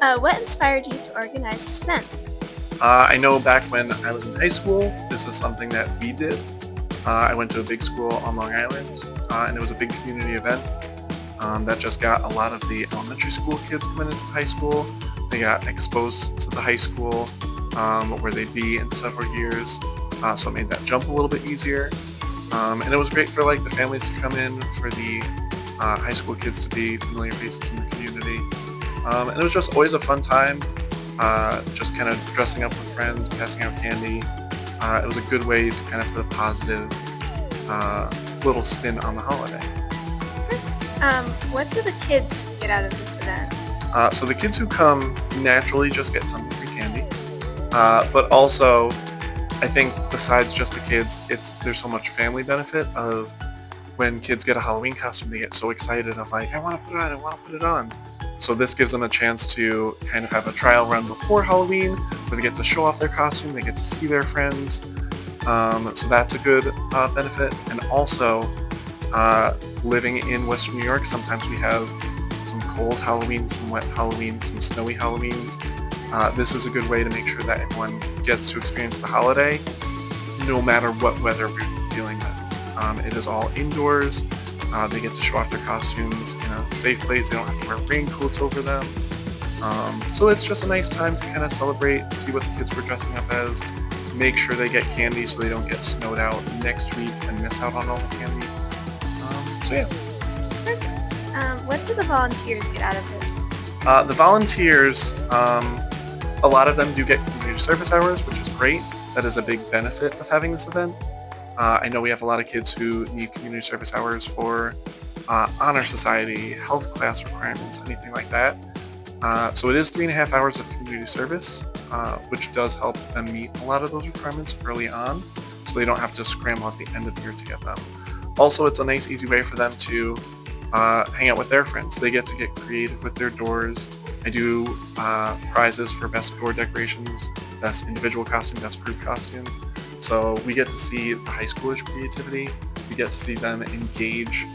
What inspired you to organize this event? I know back when I was in high school, this is something that we did. I went to a big school on Long Island, and it was a big community event that just got a lot of the elementary school kids coming into the high school. They got exposed to the high school, where they'd be in several years, so it made that jump a little bit easier. And it was great for like the families to come in, for the high school kids to be familiar faces in the community. And it was just always a fun time, just kind of dressing up with friends, passing out candy. It was a good way to kind of put a positive little spin on the holiday. What do the kids get out of this event? So the kids who come naturally just get tons of free candy, but also I think besides just the kids, there's so much family benefit of when kids get a Halloween costume, they get so excited of like, I want to put it on, I want to put it on. So this gives them a chance to kind of have a trial run before Halloween, where they get to show off their costume, they get to see their friends. So that's a good benefit. And also, living in Western New York, sometimes we have some cold Halloweens, some wet Halloweens, some snowy Halloweens. This is a good way to make sure that everyone gets to experience the holiday, no matter what weather we're dealing with. It is all indoors. They get to show off their costumes in a safe place. They don't have to wear raincoats over them. So it's just a nice time to kind of celebrate, see what the kids were dressing up as, make sure they get candy so they don't get snowed out next week and miss out on all the candy. So yeah. What do the volunteers get out of this? The volunteers, a lot of them do get community service hours, which is great. That is a big benefit of having this event. I know we have a lot of kids who need community service hours for honor society, health class requirements, anything like that. So it is 3.5 hours of community service, which does help them meet a lot of those requirements early on, so they don't have to scramble at the end of the year to get them. Also, it's a nice, easy way for them to hang out with their friends. They get to get creative with their doors. I do prizes for best door decorations, best individual costume, best group costume. So we get to see the high schoolers' creativity. We get to see them engage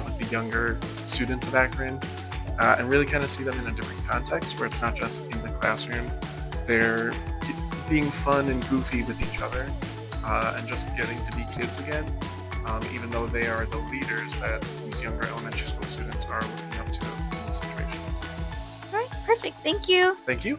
with the younger students of Akron, and really kind of see them in a different context where it's not just in the classroom. They're being fun and goofy with each other, and just getting to be kids again, even though they are the leaders that these younger elementary school students are looking up to in these situations. All right, perfect. Thank you. Thank you.